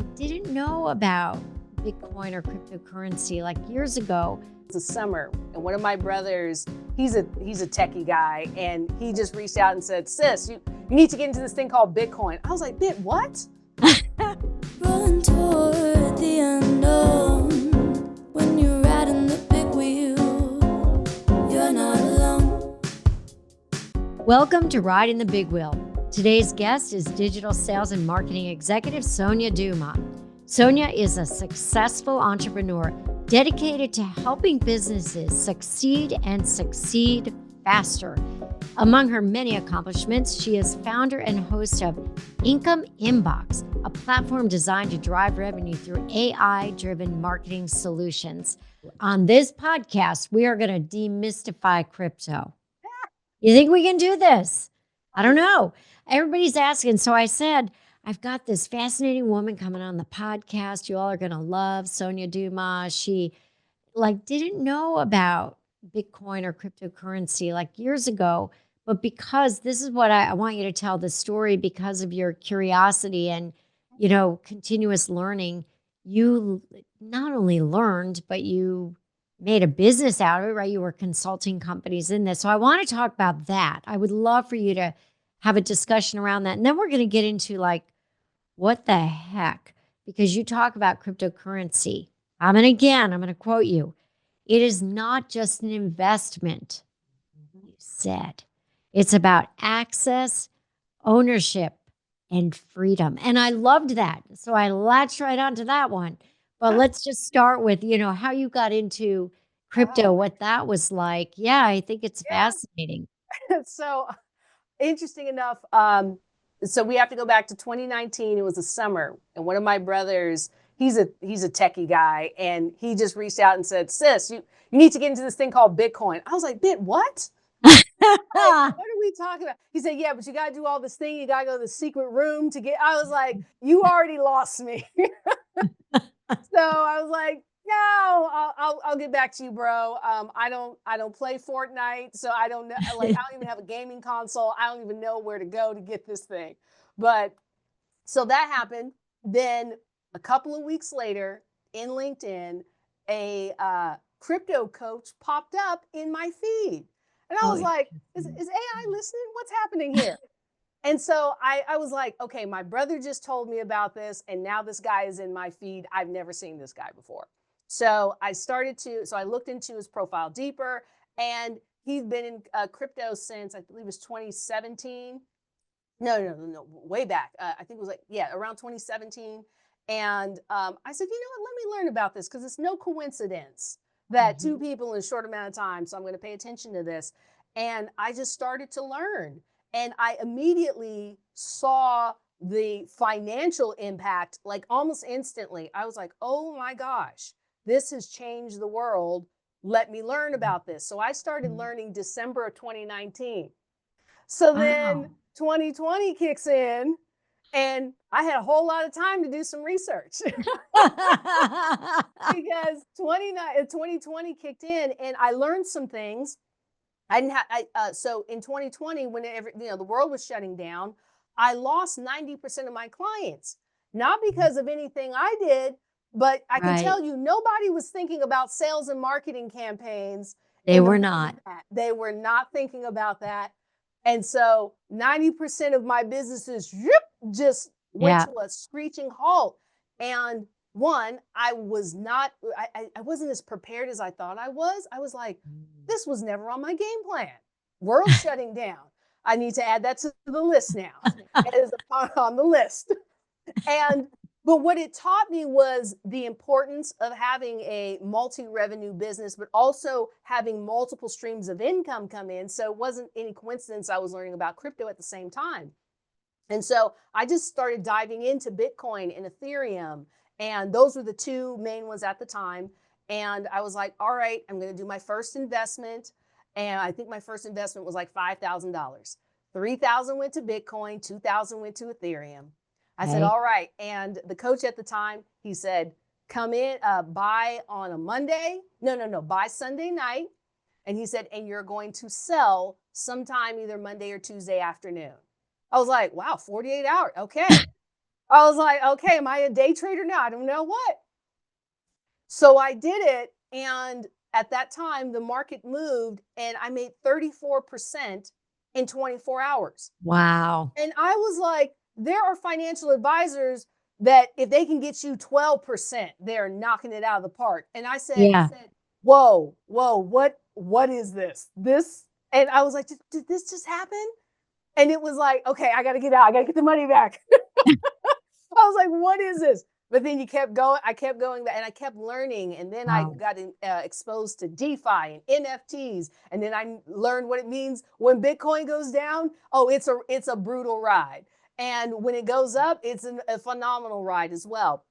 didn't know about Bitcoin or cryptocurrency like years ago. It's the summer, and one of my brothers, he's a techie guy, and he just reached out and said, "Sis, you need to get into this thing called Bitcoin." I was like, what?" Rolling toward the unknown. When you're riding the big wheel, you're not alone. Welcome to Riding the Big Wheel. Today's guest is digital sales and marketing executive Sonia Dumas. Sonia is a successful entrepreneur dedicated to helping businesses succeed and succeed faster. Among her many accomplishments, she is founder and host of Income Inbox, a platform designed to drive revenue through AI-driven marketing solutions. On this podcast, we are going to demystify crypto. You think we can do this? I don't know. Everybody's asking. So I said, I've got this fascinating woman coming on the podcast. You all are going to love Sonia Dumas. She didn't know about Bitcoin or cryptocurrency years ago, but because this is what I want you to tell the story because of your curiosity and, continuous learning, you not only learned, but you made a business out of it, right? You were consulting companies in this. So I want to talk about that. I would love for you to have a discussion around that. And then we're going to get into what the heck? Because you talk about cryptocurrency. I'm going to quote you. It is not just an investment, you said. It's about access, ownership, and freedom. And I loved that. So I latched right onto that one. But let's just start with, how you got into crypto, what that was like. Yeah, I think it's fascinating. So interesting enough, so we have to go back to 2019. It was the summer, and one of my brothers, he's a techie guy, and he just reached out and said, "Sis, you need to get into this thing called Bitcoin." I was like, what?" What are we talking about? He said, "Yeah, but you got to do all this thing. You got to go to the secret room to get." I was like, "You already lost me." So I was like, "No, I'll get back to you, bro. I don't play Fortnite, so I don't know. I don't even have a gaming console. I don't even know where to go to get this thing." But so that happened. Then a couple of weeks later, in LinkedIn, a crypto coach popped up in my feed, and I was like, "Is AI listening? What's happening here?" And so I was like, okay, my brother just told me about this, and now this guy is in my feed. I've never seen this guy before. So I looked into his profile deeper, and he's been in crypto since, I believe it was 2017. No, way back. I think it was around 2017. And I said, you know what, let me learn about this, because it's no coincidence that two people in a short amount of time, so I'm going to pay attention to this. And I just started to learn. And I immediately saw the financial impact, almost instantly. I was like, oh my gosh, this has changed the world. Let me learn about this. So I started learning December of 2019. So then 2020 kicks in, and I had a whole lot of time to do some research because 2020 kicked in, and I learned some things. So in 2020, whenever the world was shutting down, I lost 90% of my clients, not because of anything I did, but I can tell you nobody was thinking about sales and marketing campaigns. They were not. They were not thinking about that. And so 90% of my businesses just went to a screeching halt. And one, I wasn't as prepared as I thought I was. I was like, this was never on my game plan. World shutting down. I need to add that to the list now. It is on the list. But what it taught me was the importance of having a multi-revenue business, but also having multiple streams of income come in. So it wasn't any coincidence I was learning about crypto at the same time. And so I just started diving into Bitcoin and Ethereum. And those were the two main ones at the time. And I was like, all right, I'm going to do my first investment. And I think my first investment was $5,000. $3,000 went to Bitcoin, $2,000 went to Ethereum. I said, all right. And the coach at the time, he said, come in, buy on a Monday. No, buy Sunday night. And he said, and you're going to sell sometime either Monday or Tuesday afternoon. I was like, wow, 48 hours. Okay. I was like, okay, am I a day trader now? I don't know what. So I did it. And at that time, the market moved and I made 34% in 24 hours. Wow. And I was like, there are financial advisors that if they can get you 12%, they're knocking it out of the park. And I said, Yeah. whoa, what is this? And I was like, did this just happen? And it was like, okay, I got to get out. I got to get the money back. I was like, what is this? But then you kept going. I kept going and I kept learning. And then I Wow. got exposed to DeFi and NFTs. And then I learned what it means when Bitcoin goes down. Oh, it's a brutal ride. And when it goes up, it's a phenomenal ride as well.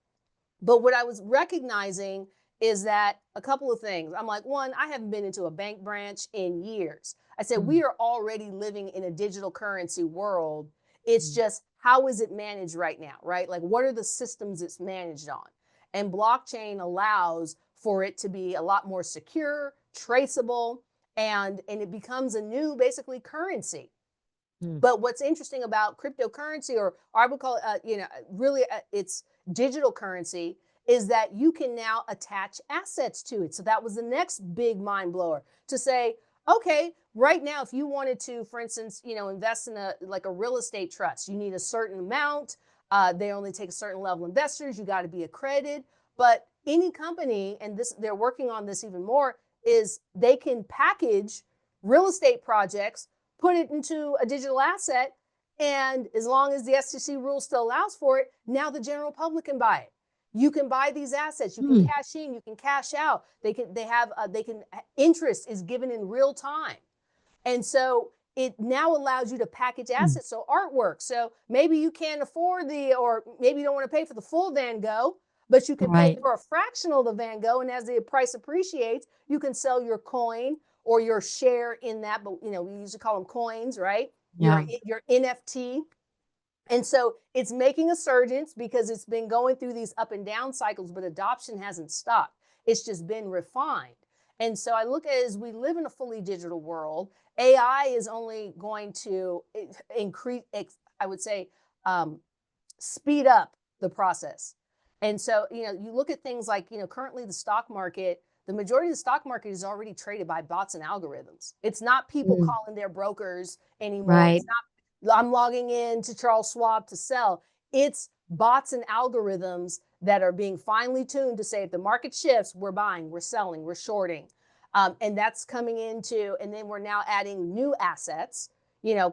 But what I was recognizing is that a couple of things. I'm like, one, I haven't been into a bank branch in years. I said, we are already living in a digital currency world. It's just, how is it managed right now, right? Like, what are the systems it's managed on? And blockchain allows for it to be a lot more secure, traceable, and it becomes a new, basically, currency. But what's interesting about cryptocurrency, or I would call it, really it's digital currency, is that you can now attach assets to it. So that was the next big mind blower, to say, okay, right now, if you wanted to, for instance, invest in a real estate trust, you need a certain amount. They only take a certain level of investors. You got to be accredited. But any company, and they're working on this even more, is they can package real estate projects, put it into a digital asset, and as long as the SEC rule still allows for it, now the general public can buy it. You can buy these assets. You can cash in. You can cash out. Interest is given in real time, and so it now allows you to package assets. So artwork. So maybe you can't afford or maybe you don't want to pay for the full Van Gogh, but you can pay for a fractional of the Van Gogh, and as the price appreciates, you can sell your coin or your share in that. But we usually call them coins, right? Yeah. Your NFT. And so it's making a surge because it's been going through these up and down cycles, but adoption hasn't stopped. It's just been refined. And so I look at it as we live in a fully digital world. AI is only going to increase, I would say, speed up the process. And so, you look at things like, currently the stock market, the majority of the stock market is already traded by bots and algorithms. It's not people calling their brokers anymore. Right. It's not, I'm logging in to Charles Schwab to sell. It's bots and algorithms that are being finely tuned to say, if the market shifts, we're buying, we're selling, we're shorting. And that's coming into, and then we're now adding new assets,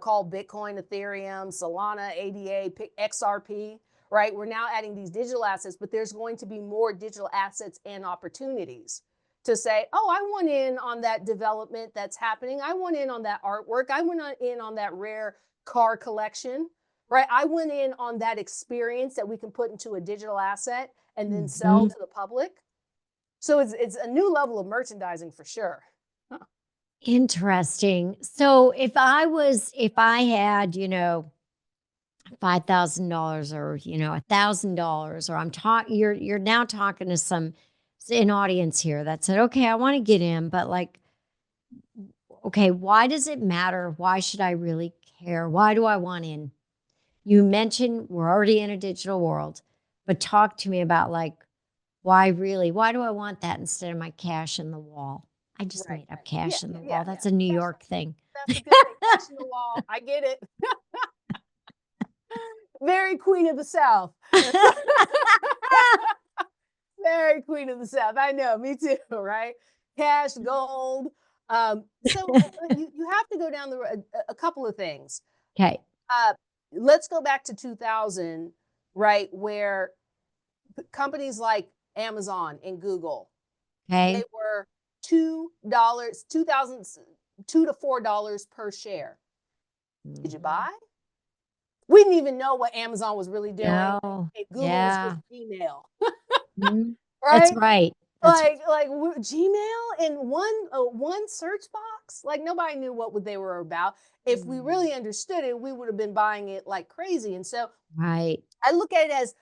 called Bitcoin, Ethereum, Solana, ADA, XRP, right? We're now adding these digital assets, but there's going to be more digital assets and opportunities to say, oh, I want in on that development that's happening. I want in on that artwork. I went in on that rare car collection, right? I went in on that experience that we can put into a digital asset and then sell to the public. So it's a new level of merchandising for sure. Interesting. So if I had, $5,000 or, $1,000, or you're now talking to an audience here that said, okay, I want to get in, but okay, why does it matter? Why should I really care? Why do I want in? You mentioned we're already in a digital world, but talk to me about why do I want that instead of my cash in the wall? I just made up cash in the wall. That's a New York thing. That's a good thing. Cash in the wall. I get it. Very Queen of the South. Very Queen of the South. I know, me too, right? Cash, gold. So you have to go down a couple of things. Okay. Let's go back to 2000, right, where companies like Amazon and Google, they were $2 to $4 per share. Did you buy? We didn't even know what Amazon was really doing. No. And Google was just Gmail. Right? That's right. Like Gmail in one search box. Like nobody knew what they were about. If we really understood it, we would have been buying it like crazy. And so I look at it as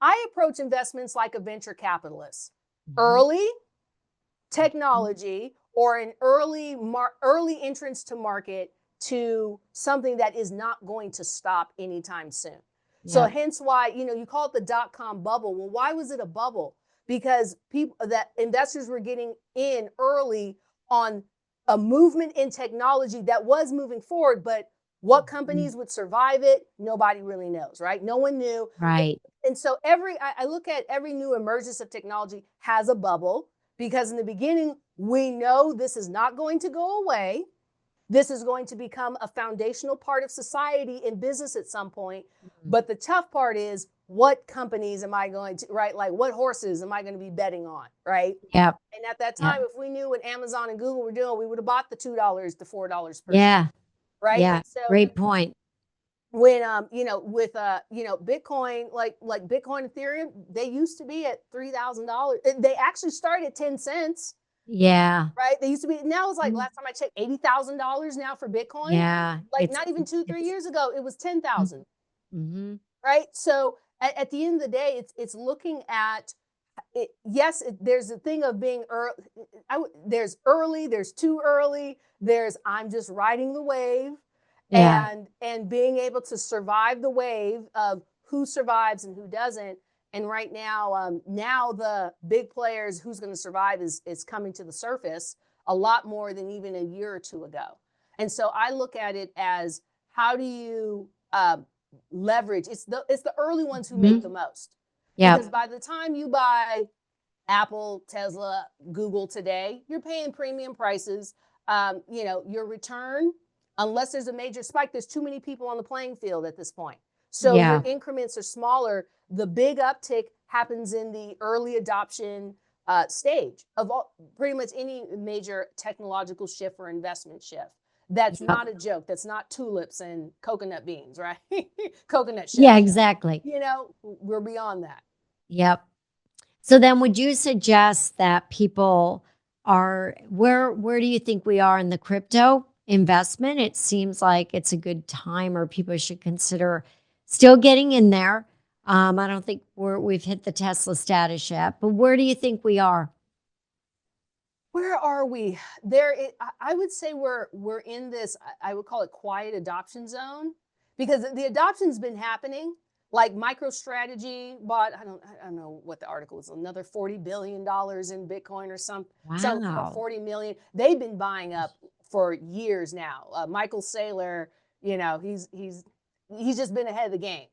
I approach investments like a venture capitalist. Early technology or an early entrance to market to something that is not going to stop anytime soon. So Yep. hence why, you call it the dot-com bubble. Well, why was it a bubble? Because investors were getting in early on a movement in technology that was moving forward, but what companies would survive it, nobody really knows, right? No one knew. Right. And so I look at every new emergence of technology has a bubble, because in the beginning, we know this is not going to go away. This is going to become a foundational part of society and business at some point. But the tough part is, what companies am I going to, right? Like, what horses am I going to be betting on, right? Yep. And at that Yep. time, if we knew what Amazon and Google were doing, we would have bought the $2 to $4 per share, Yeah. right? Yeah. And so Great point. when with Bitcoin, like Bitcoin, Ethereum, they used to be at $3,000. They actually started at 10 cents, Yeah. right? They used to be, now it's like, last time I checked, $80,000 now for Bitcoin. Yeah. Like, not even 2-3 It's years ago, it was 10,000, mm-hmm. right? So at the end of the day, it's looking at it. Yes, there's a thing of being early. There's early, there's too early, there's I'm just riding the wave, Yeah. and being able to survive the wave of who survives and who doesn't. And right now, now the big players, who's going to survive is coming to the surface a lot more than even a year or two ago. And so I look at it as, how do you leverage? It's the early ones who make the most. Yeah. Because by the time you buy Apple, Tesla, Google today, you're paying premium prices. Your return, unless there's a major spike, there's too many people on the playing field at this point. So Yeah. your increments are smaller. The big uptick happens in the early adoption stage of pretty much any major technological shift or investment shift. That's not a joke. That's not tulips and coconut beans, right? Coconut shells. Yeah, exactly. We're beyond that. Yep. So then would you suggest that people are, where do you think we are in the crypto investment? It seems like it's a good time, or people should consider still getting in there. I don't think we've hit the Tesla status yet, but where do you think we are? Where are we? I would say we're in this, I would call it quiet adoption zone, because the adoption's been happening. Like MicroStrategy bought, I don't know what the article is, another $40 billion in Bitcoin or something, or 40 million. They've been buying up for years now. Michael Saylor, he's just been ahead of the game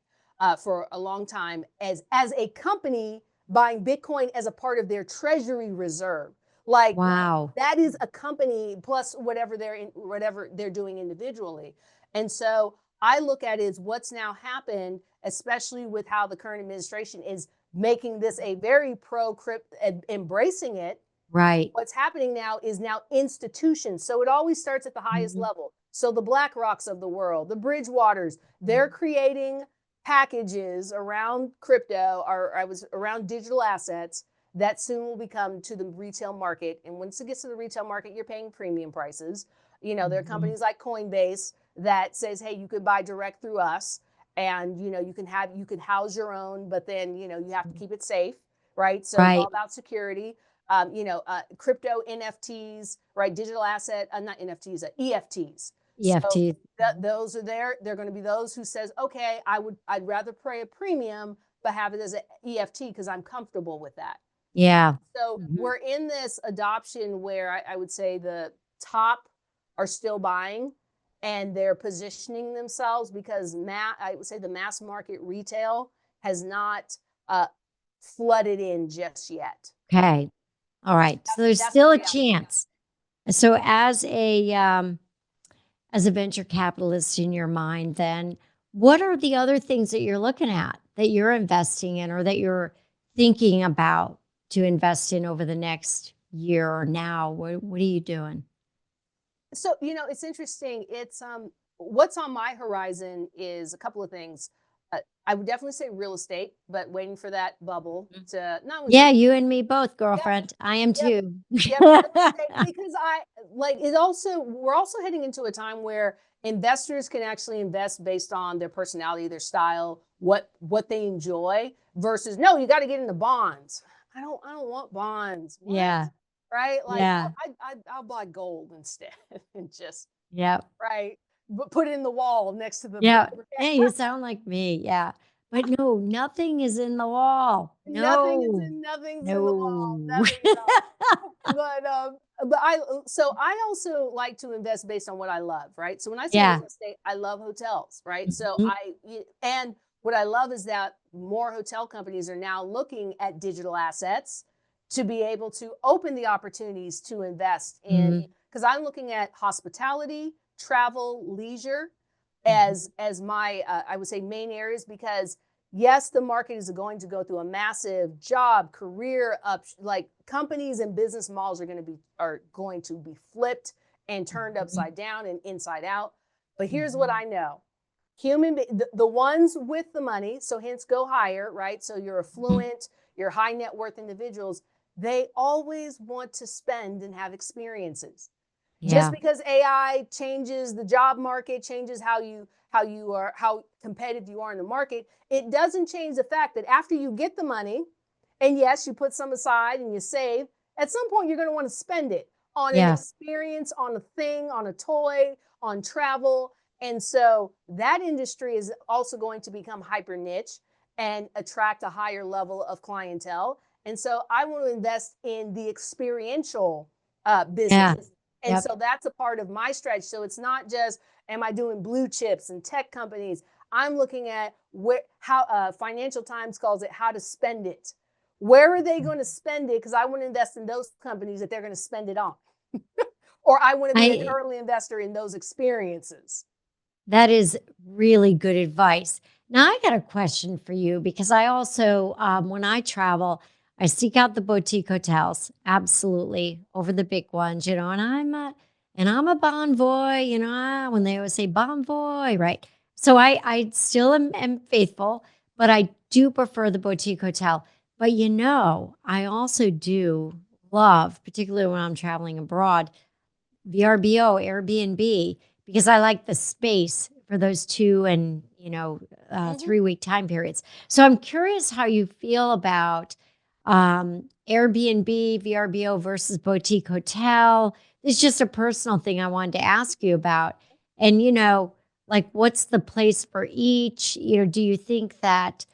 for a long time as a company, buying Bitcoin as a part of their treasury reserve. Like, Wow. that is a company plus whatever they're doing individually. And so I look at it as what's now happened, especially with how the current administration is making this a very pro-crypto, embracing it. Right. What's happening now is now institutions. So it always starts at the highest level. So the BlackRocks of the world, the Bridgewaters, they're creating packages around crypto, or around digital assets, that soon will become to the retail market. And once it gets to the retail market, you're paying premium prices. There are companies like Coinbase that says, hey, you could buy direct through us, and you could house your own, but then you have to keep it safe, right? So it's all about security. Crypto NFTs, right? Digital asset, not NFTs, EFTs. EFT. So those are there. They're going to be those who says, okay, I'd rather pay a premium, but have it as an EFT because I'm comfortable with that. Yeah. So we're in this adoption where I would say the top are still buying, and they're positioning themselves, because I would say the mass market retail has not flooded in just yet. Okay. All right. So there's still a chance. So as a venture capitalist in your mind, then what are the other things that you're looking at, that you're investing in, or that you're thinking about to invest in over the next year or now? What are you doing? So, it's interesting. It's what's on my horizon is a couple of things. I would definitely say real estate, but waiting for that bubble to not. Yeah, you and me both, girlfriend. Yep. I am too. Yep. Because we're also heading into a time where investors can actually invest based on their personality, their style, what they enjoy, versus, no, you got to get into bonds. I don't want bonds. What? Yeah. Right? Like, Yeah. I'll buy gold instead, and just, Yep. right, but put it in the wall next to the. Yeah. Hey, you sound like me. Yeah. But no, nothing is in the wall. No. Nothing's in the wall. No. Nothing at all. But I also like to invest based on what I love, right? So when I say Yeah. real estate, I love hotels, right? So Mhm. and what I love is that more hotel companies are now looking at digital assets to be able to open the opportunities to invest in, Mhm. because I'm looking at hospitality, travel, leisure Mhm. as my I would say main areas, because yes, the market is going to go through a massive job career up, like companies and business models are going to be flipped and turned Mhm. upside down and inside out. But here's what Mhm. I know. The ones with the money, so hence go higher, right? So you're Mhm. affluent, you're high net worth individuals, they always want to spend and have experiences. Just Yeah. because AI changes the job market, changes how competitive you are in the market, it doesn't change the fact that after you get the money, and yes, you put some aside and you save, at some point you're going to want to spend it on an Yeah. experience, on a thing, on a toy, on travel. And so that industry is also going to become hyper niche and attract a higher level of clientele. And so I want to invest in the experiential Yeah. businesses. And Yep. so that's a part of my stretch. So it's not just, am I doing blue chips and tech companies? I'm looking at how Financial Times calls it how to spend it. Where are they going to spend it? Because I want to invest in those companies that they're going to spend it on. Or I want to be an I early investor in those experiences. That is really good advice. Now, I got a question for you because I also, when I travel, I seek out the boutique hotels, absolutely, over the big ones, and I'm a bon voy, when they always say bon voy, right? So I still am faithful, but I do prefer the boutique hotel. But I also do love, particularly when I'm traveling abroad, VRBO, Airbnb, because I like the space for those 3-week time periods. So I'm curious how you feel about Airbnb, VRBO versus boutique hotel. It's just a personal thing I wanted to ask you about. And, like what's the place for each? Do you think that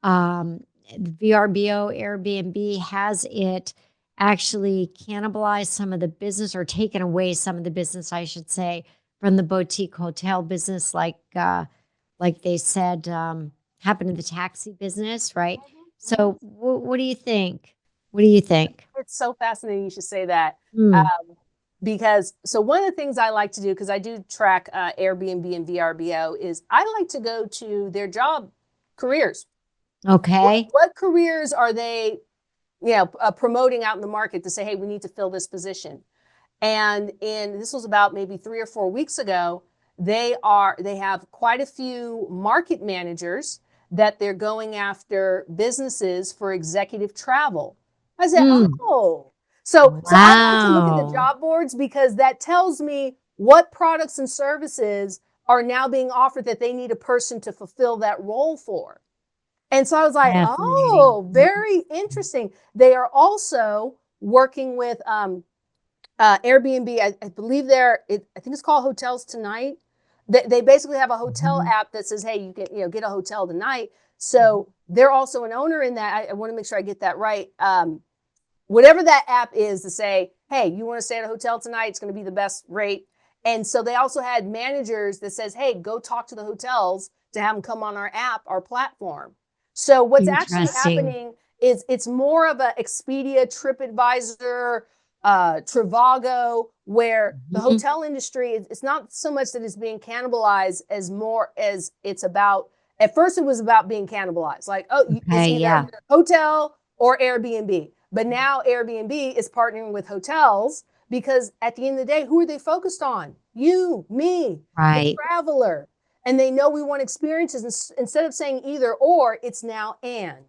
VRBO, Airbnb has it actually cannibalized some of the business or taken away some of the business, I should say, from the boutique hotel business, like they said happened in the taxi business, right? So, what do you think? What do you think? It's so fascinating you should say that. Mm, Um, because so one of the things I like to do, because I do track Airbnb and VRBO, is I like to go to their job careers. okay. What careers are they, promoting out in the market to say, hey, we need to fill this position? And this was about maybe 3 or 4 weeks ago. They have quite a few market managers that they're going after businesses for executive travel. I said, Mm, oh, so I like to look at the wow. job boards because that tells me what products and services are now being offered that they need a person to fulfill that role for. And so I was like, Fascinating. oh, very interesting. They are also working with Airbnb. I believe I think it's called Hotels Tonight. They basically have a hotel Mhm. app that says, hey, you can get a hotel tonight. So they're also an owner in that. I want to make sure I get that right. Whatever that app is to say, hey, you want to stay at a hotel tonight? It's going to be the best rate. And so they also had managers that says, hey, go talk to the hotels to have them come on our app, our platform. So what's actually Interesting. happening is it's more of a Expedia, TripAdvisor, Trivago, where the Mhm. hotel industry, it's not so much that it's being cannibalized as more as it's about, at first it was about being cannibalized. Like, oh, it's Okay. either Yeah. hotel or Airbnb. But now Airbnb is partnering with hotels because at the end of the day, who are they focused on? You, me, the Right. traveler. And they know we want experiences. Instead of saying either or, it's now and.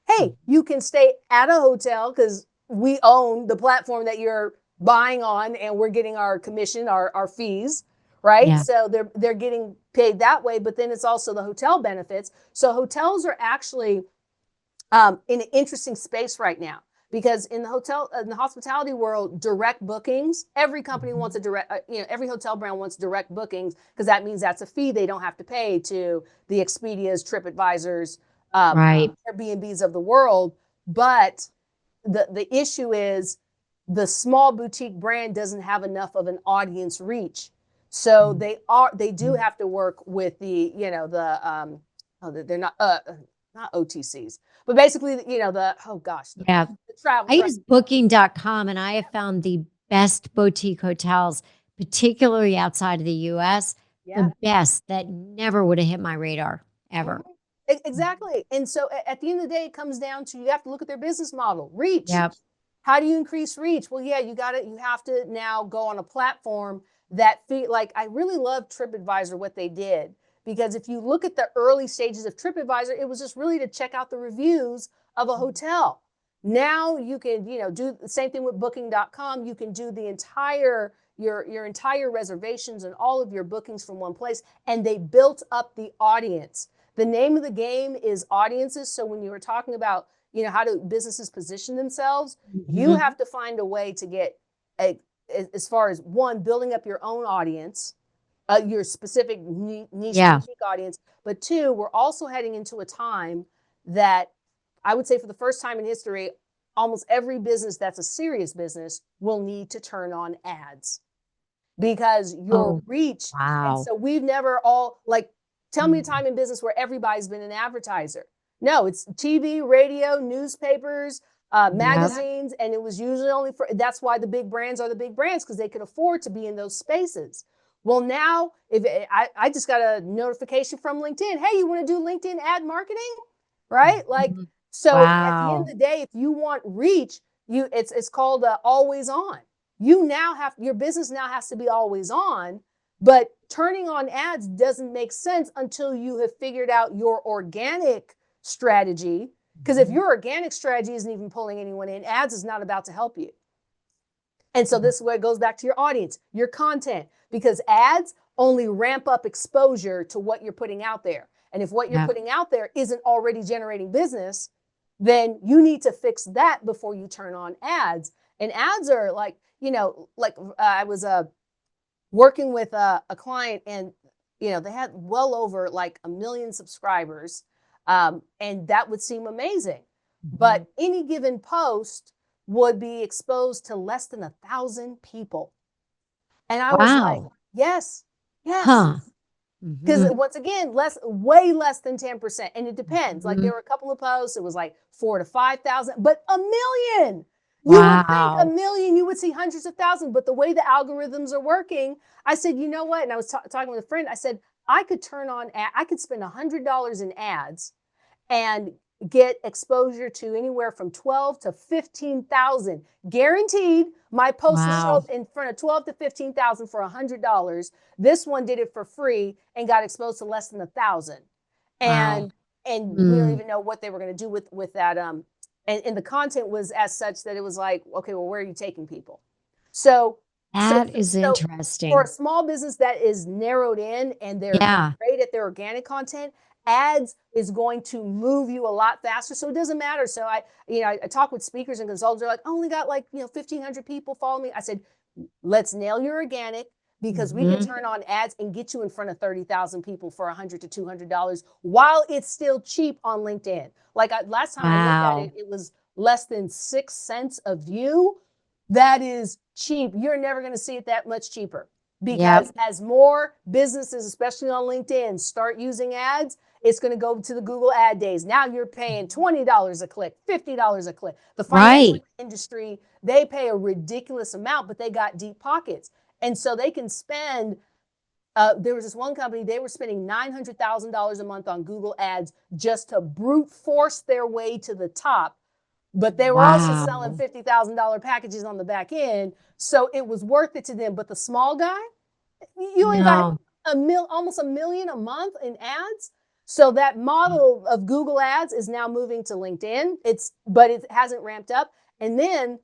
Hey, you can stay at a hotel because we own the platform that you're buying on and we're getting our commission, our fees, right? Yeah. So they're getting paid that way, but then it's also the hotel benefits. So hotels are actually in an interesting space right now because in the hospitality world, direct bookings, every company wants a direct, every hotel brand wants direct bookings because that means that's a fee they don't have to pay to the Expedias, TripAdvisors, Right. Airbnbs of the world. But the issue is the small boutique brand doesn't have enough of an audience reach. So they do have to work with the, they're not OTCs, but basically, Yeah. the travel. I use booking.com, and I have found the best boutique hotels, particularly outside of the US, Yeah. the best that never would have hit my radar ever. Exactly. And so at the end of the day, it comes down to, you have to look at their business model, reach. Yep. How do you increase reach? Well, yeah, you have to now go on a platform that I really love TripAdvisor, what they did, because if you look at the early stages of TripAdvisor, it was just really to check out the reviews of a hotel. Now you can, do the same thing with booking.com. You can do the entire, your entire reservations and all of your bookings from one place. And they built up the audience. The name of the game is audiences. So when you were talking about, how do businesses position themselves, you have to find a way to get as far as one, building up your own audience, your specific niche boutique audience. But two, we're also heading into a time that I would say for the first time in history, almost every business that's a serious business will need to turn on ads because your reach. Wow. And so we've never tell me a time in business where everybody's been an advertiser. No, it's TV, radio, newspapers, magazines, and it was usually that's why the big brands are the big brands, because they could afford to be in those spaces. Well, now I just got a notification from LinkedIn. Hey, you want to do LinkedIn ad marketing? Right? So at the end of the day, if you want reach, it's called always on. Your business now has to be always on, but turning on ads doesn't make sense until you have figured out your organic strategy. Because if your organic strategy isn't even pulling anyone in, ads is not about to help you. And so this is where it goes back to your audience, your content, because ads only ramp up exposure to what you're putting out there. And if what you're putting out there isn't already generating business, then you need to fix that before you turn on ads. And ads are I was working with a client, and they had well over 1 million subscribers, and that would seem amazing. But any given post would be exposed to less than 1,000 people, and I was like, yes. Because once again, way less than 10%. And it depends. There were a couple of posts, it was 4,000 to 5,000, but 1 million. You would think 1 million, you would see hundreds of thousands. But the way the algorithms are working, I said, you know what? And I was talking with a friend. I said, I could spend $100 in ads and get exposure to anywhere from 12 to 15,000. Guaranteed, my post will show up in front of 12 to 15,000 for $100. This one did it for free and got exposed to less than 1,000. And we don't even know what they were going to do with that. And the content was as such that it was okay, well, where are you taking people? So that is interesting. For a small business that is narrowed in and they're great at their organic content, ads is going to move you a lot faster. So it doesn't matter. So I talk with speakers and consultants. They're like, I only got 1,500 people follow me. I said, let's nail your organic, because we can turn on ads and get you in front of 30,000 people for $100 to $200 while it's still cheap on LinkedIn. Last time I looked at it, it was less than 6 cents a view. That is cheap. You're never going to see it that much cheaper, because as more businesses, especially on LinkedIn, start using ads, it's going to go to the Google ad days. Now you're paying $20 a click, $50 a click. The financial industry, they pay a ridiculous amount, but they got deep pockets. And so they can spend, there was this one company, they were spending $900,000 a month on Google ads just to brute force their way to the top. But they were also selling $50,000 packages on the back end. So it was worth it to them. But the small guy, you ain't got almost $1 million a month in ads. So that model of Google ads is now moving to LinkedIn. But it hasn't ramped up. And then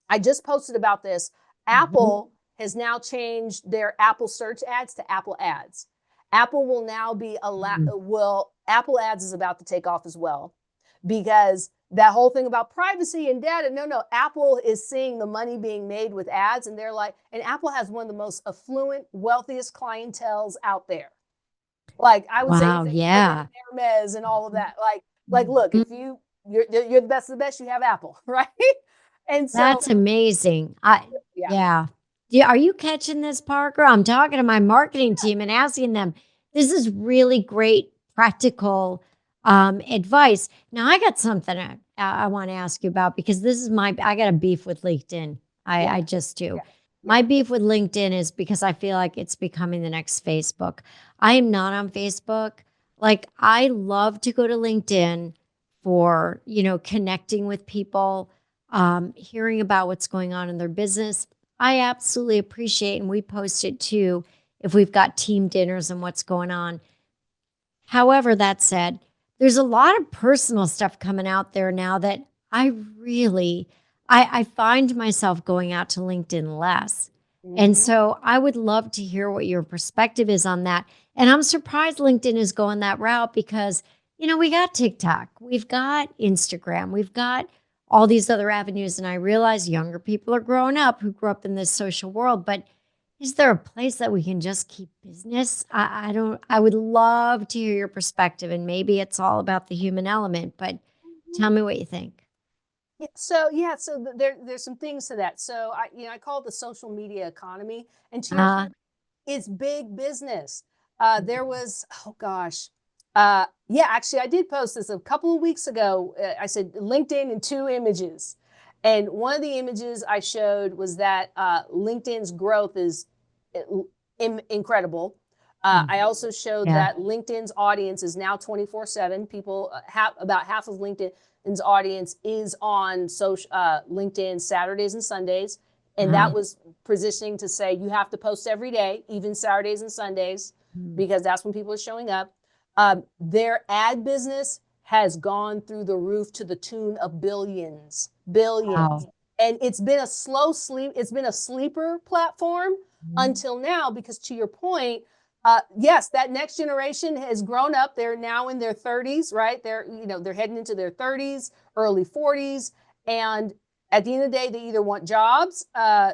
I just posted about this. Apple has now changed their Apple search ads to Apple ads. Apple will now be Apple ads is about to take off as well, because that whole thing about privacy and data. No, Apple is seeing the money being made with ads, and they're like, and Apple has one of the most affluent, wealthiest clienteles out there. Like I would say, Wow. even bigger Yeah. than Hermes and all of that. Like, look, if you're the best of the best, you have Apple, right? And so, That's amazing. yeah, Yeah. Yeah. Are you catching this, Parker? I'm talking to my marketing team and asking them. This is really great practical advice. Now, I got something I want to ask you about because this is I got a beef with LinkedIn. yeah, I just do. yeah, yeah. My beef with LinkedIn is because I feel like it's becoming the next Facebook. I am not on Facebook. Like, I love to go to LinkedIn for, connecting with people, hearing about what's going on in their business. I absolutely appreciate, and we post it too, if we've got team dinners and what's going on. However, that said, there's a lot of personal stuff coming out there now that I really, I find myself going out to LinkedIn less. And Mm-hmm. so I would love to hear what your perspective is on that. And I'm surprised LinkedIn is going that route because, we got TikTok, we've got Instagram, we've got all these other avenues. And I realize younger people are growing up who grew up in this social world, but is there a place that we can just keep business? I don't, I would love to hear your perspective, and maybe it's all about the human element, but tell me what you think. So there's some things to that. So I call it the social media economy, and to your Uh, point, it's big business. There mhm. was, oh gosh, yeah, actually, I did post this a couple of weeks ago. I said LinkedIn in 2 images, and one of the images I showed was that LinkedIn's growth is incredible. I Mhm. also showed Yeah. that LinkedIn's audience is now 24/7. People, about half of LinkedIn's audience is on social LinkedIn Saturdays and Sundays, and Uh-huh. that was positioning to say you have to post every day, even Saturdays and Sundays, Mm. because that's when people are showing up. Their ad business has gone through the roof to the tune of billions, billions. Wow. And it's been a slow sleep. It's been a sleeper platform Mhm. until now, because to your point, yes, that next generation has grown up. They're now in their 30s, right? They're heading into their 30s, early 40s. And at the end of the day, they either want jobs,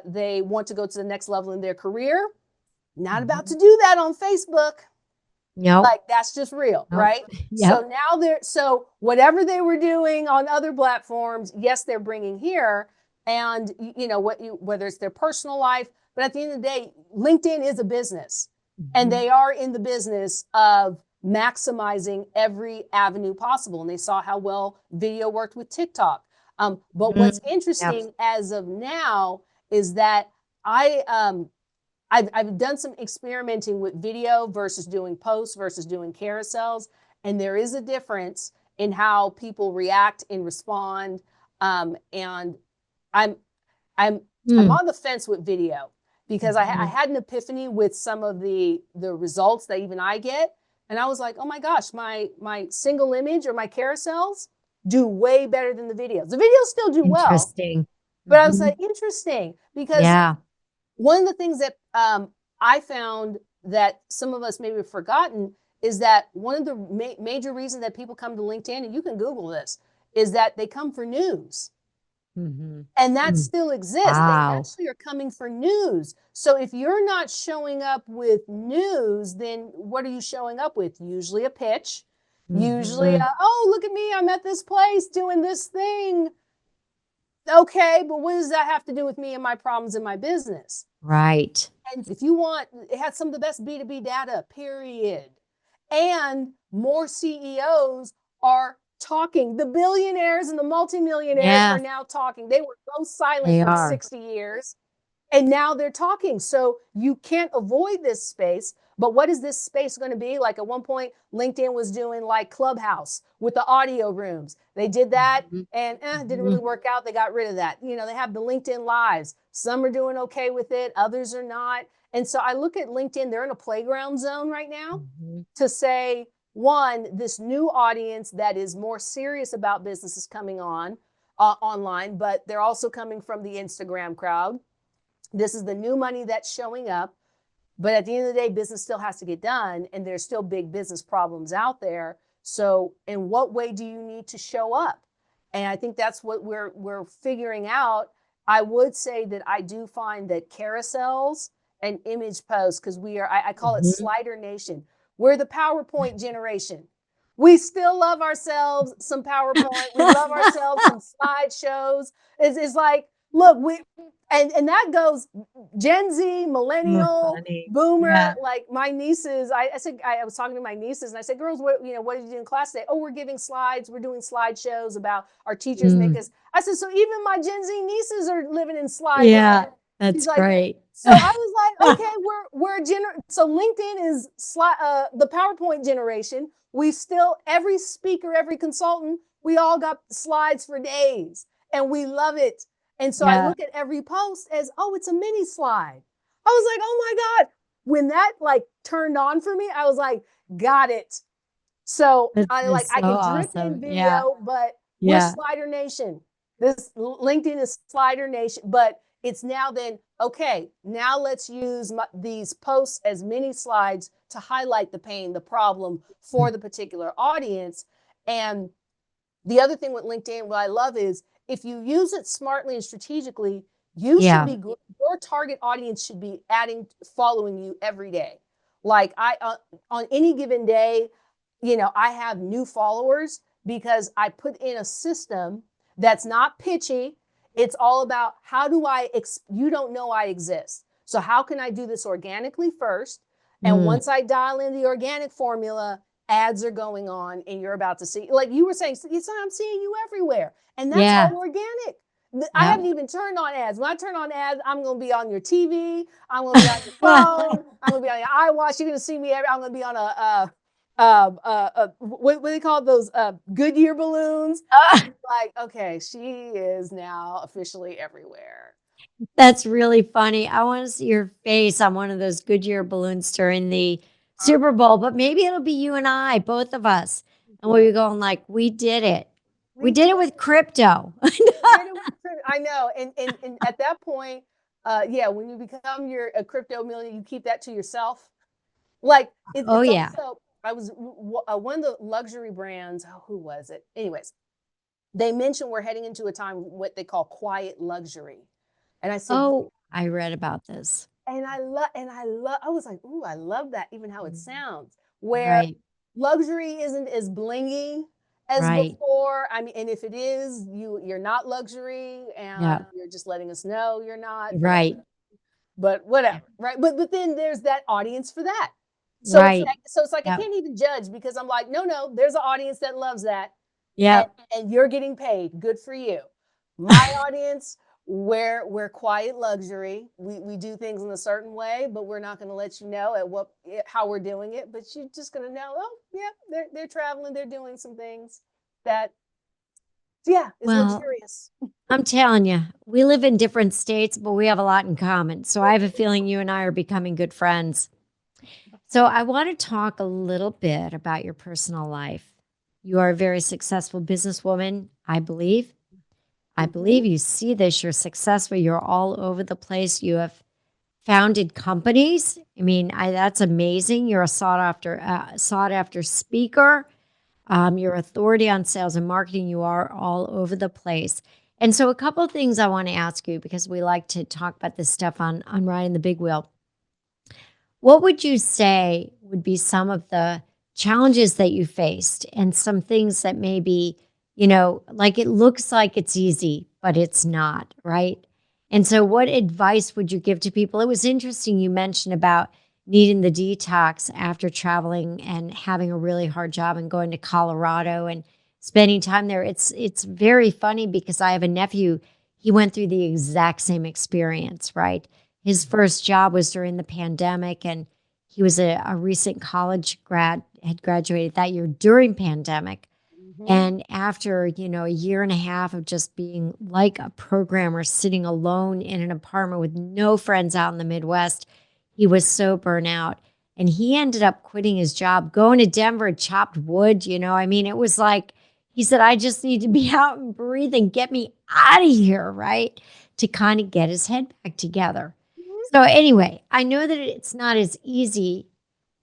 they want to go to the next level in their career. Not about to Mhm. do that on Facebook. Nope. Like that's just real, Nope. right? So Yep. now so whatever they were doing on other platforms, yes, they're bringing here, and whether it's their personal life, but at the end of the day, LinkedIn is a business, and Mhm. they are in the business of maximizing every avenue possible. And they saw how well video worked with TikTok. But what's Mhm. Yep. interesting as of now is that I I've done some experimenting with video versus doing posts versus doing carousels, and there is a difference in how people react and respond. And I'm I'm I'm Mm. on the fence with video because I Mhm. had an epiphany with some of the results that even I get, and I was like, oh my gosh, my single image or my carousels do way better than the videos. The videos still do well, Interesting. but I was Mhm. like, interesting, because Yeah. one of the things that I found that some of us maybe have forgotten is that one of the major reasons that people come to LinkedIn, and you can Google this, is that they come for news. Mhm. And that Mm. still exists. They Wow. actually are coming for news. So if you're not showing up with news, then what are you showing up with? Usually a pitch, usually, Mhm. oh, look at me, I'm at this place doing this thing. Okay, but what does that have to do with me and my problems in my business? Right. And if you want, it has some of the best B2B data, period. And more CEOs are talking. The billionaires and the multimillionaires are Yeah, now talking. They were both silent they for are. 60 years, and now they're talking. So you can't avoid this space. But what is this space going to be? Like at one point, LinkedIn was doing like Clubhouse with the audio rooms. They did that, Mhm. and it didn't really Mhm. work out. They got rid of that. They have the LinkedIn Lives. Some are doing okay with it, others are not. And so I look at LinkedIn, they're in a playground zone right now Mhm. to say, one, this new audience that is more serious about business is coming on online, but they're also coming from the Instagram crowd. This is the new money that's showing up. But at the end of the day, business still has to get done, and there's still big business problems out there. So, in what way do you need to show up? And I think that's what we're figuring out. I would say that I do find that carousels and image posts, because I call it Mhm. slider nation. We're the PowerPoint generation. We still love ourselves some PowerPoint. We love ourselves some slideshows. It's like, look, and that goes Gen Z, Oh, millennial, funny. boomer. Yeah. Like my nieces, I said, I was talking to my nieces and I said, girls, what did you do in class today? Oh, we're giving slides. We're doing slideshows about our teachers make Mm. us. I said, so even my Gen Z nieces are living in slide Yeah, land. She's that's like, great. so I was like, okay, so LinkedIn is the PowerPoint generation. We still, every speaker, every consultant, we all got slides for days and we love it. And so I Yeah, look at every post as, oh, it's a mini slide. I was like, oh my God. When that like turned on for me, I was like, got it. So this is I so can drip in awesome. Yeah, video, but we're yeah. Slider Nation. This LinkedIn is Slider Nation, but it's now then, okay, now let's use these posts as mini slides to highlight the pain, the problem for the particular audience. And the other thing with LinkedIn, what I love is if you use it smartly and strategically, you should Yeah. be your target audience should be following you every day. Like on any given day, I have new followers because I put in a system that's not pitchy. It's all about how do you don't know I exist. So how can I do this organically first? And Mm. once I dial in the organic formula, ads are going on and you're about to see, like you were saying, I'm seeing you everywhere. And that's Yeah. all organic. I Yep. haven't even turned on ads. When I turn on ads, I'm going to be on your TV. I'm going to be on your phone. I'm going to be on your iWatch. You're going to see me. I'm going to be on what do they call those Goodyear balloons? Like, okay, she is now officially everywhere. That's really funny. I want to see your face on one of those Goodyear balloons during the Super Bowl, but maybe it'll be you and I, both of us. And we'll be going like, we did it. We We did did it with crypto. We did it with I know. And at that point, yeah, when you become a crypto millionaire, you keep that to yourself. Like Oh, it's yeah. also, I was one of the luxury brands. Oh, who was it? Anyways, they mentioned we're heading into a time what they call quiet luxury, and I said, Oh, I read about this. I was like, ooh, I love that. Even how it sounds, where Right. luxury isn't as blingy as Right. before. I mean, and if it is, you're not luxury, and Yeah. you're just letting us know you're not. Right. But whatever, right? But then there's that audience for that. Right. So it's like I Yep. can't even judge because I'm like, no, there's an audience that loves that, and Yep. and you're getting paid. Good for you. My audience, we're quiet luxury. We do things in a certain way, but we're not going to let you know how we're doing it. But you're just going to know, oh yeah, they're traveling, they're doing some things that yeah is Well, luxurious. I'm telling you, we live in different states, but we have a lot in common. So I have a feeling you and I are becoming good friends. So I want to talk a little bit about your personal life. You are a very successful businesswoman, I believe. I Mm-hmm. believe you see this. You're successful. You're all over the place. You have founded companies. I mean, that's amazing. You're a sought after speaker. Your authority on sales and marketing. You are all over the place. And so, a couple of things I want to ask you because we like to talk about this stuff on riding the big wheel. What would you say would be some of the challenges that you faced and some things that maybe, like it looks like it's easy, but it's not, right? And so, what advice would you give to people? It was interesting you mentioned about needing the detox after traveling and having a really hard job and going to Colorado and spending time there. It's very funny because I have a nephew, he went through the exact same experience, right? His first job was during the pandemic, and he was a recent college grad, had graduated that year during pandemic. Mm-hmm. And after, a year and a half of just being like a programmer, sitting alone in an apartment with no friends out in the Midwest, he was so burnt out. And he ended up quitting his job, going to Denver, chopped wood. I mean, it was like, he said, I just need to be out and breathe and get me out of here, right? To kind of get his head back together. So, anyway, I know that it's not as easy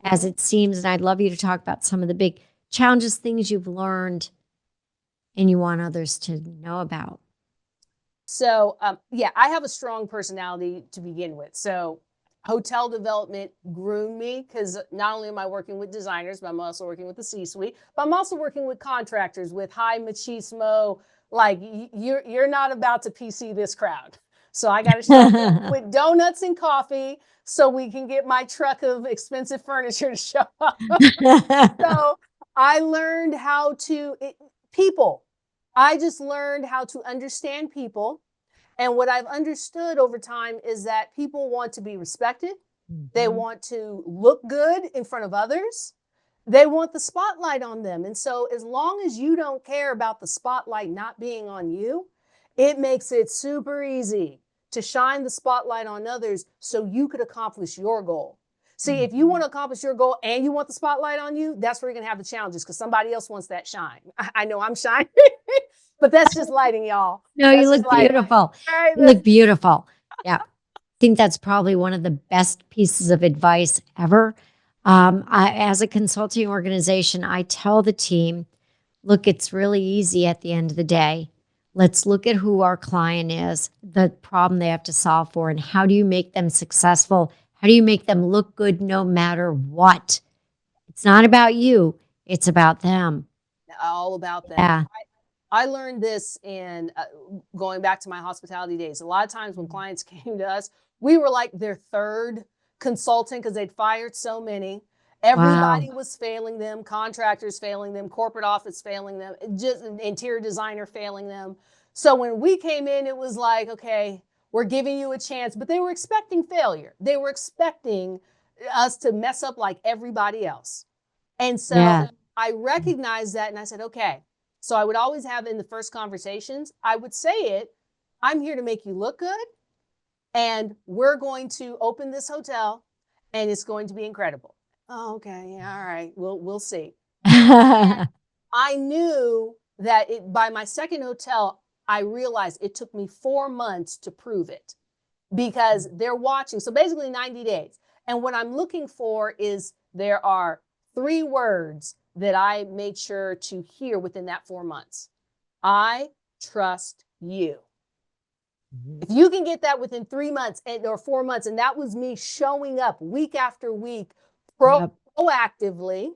as Mm-hmm. it seems. And I'd love you to talk about some of the big challenges, things you've learned and you want others to know about? So, yeah, I have a strong personality to begin with. So, hotel development groomed me because not only am I working with designers, but I'm also working with the C-suite. But I'm also working with contractors with high machismo. Like you're not about to PC this crowd. So I got to show up with donuts and coffee so we can get my truck of expensive furniture to show up. So I learned how to people. I just learned how to understand people. And what I've understood over time is that people want to be respected. They want to look good in front of others. They want the spotlight on them. And so as long as you don't care about the spotlight not being on you, it makes it super easy to shine the spotlight on others so you could accomplish your goal. See, if you want to accomplish your goal and you want the spotlight on you, that's where you're going to have the challenges because somebody else wants that shine. I know I'm shining, but that's just lighting, y'all. No, That's you just look lighting. beautiful. Right? You look beautiful. Yeah. I think that's probably one of the best pieces of advice ever. As a consulting organization, I tell the team, look, it's really easy at the end of the day. Let's look at who our client is, the problem they have to solve for, and how do you make them successful? How do you make them look good no matter what? It's not about you, it's about them. All about them. Yeah. I learned this in going back to my hospitality days. A lot of times when clients came to us, we were like their third consultant because they'd fired so many. Everybody was failing them, contractors failing them, corporate office failing them, just interior designer failing them. So when we came in, it was like, okay, we're giving you a chance, but they were expecting failure. They were expecting us to mess up like everybody else. And so Yeah. I recognized that and I said, okay. So I would always have in the first conversations, I would say it, I'm here to make you look good. And we're going to open this hotel and it's going to be incredible. Oh, okay. Yeah, all right. We'll see. I knew that by my second hotel, I realized it took me 4 months to prove it because they're watching. So basically 90 days. And what I'm looking for is there are 3 words that I made sure to hear within that 4 months. I trust you. If you can get that within 3 months or 4 months, and that was me showing up week after week proactively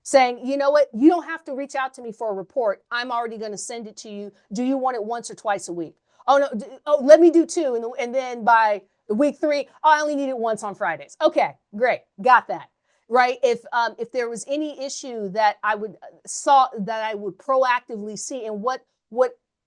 saying, you know what, you don't have to reach out to me for a report. I'm already going to send it to you. Do you want it once or twice a week? Oh, no. Let me do 2. And then by week 3, I only need it once on Fridays. Okay, great. Got that. Right. If there was any issue that I would proactively see, and what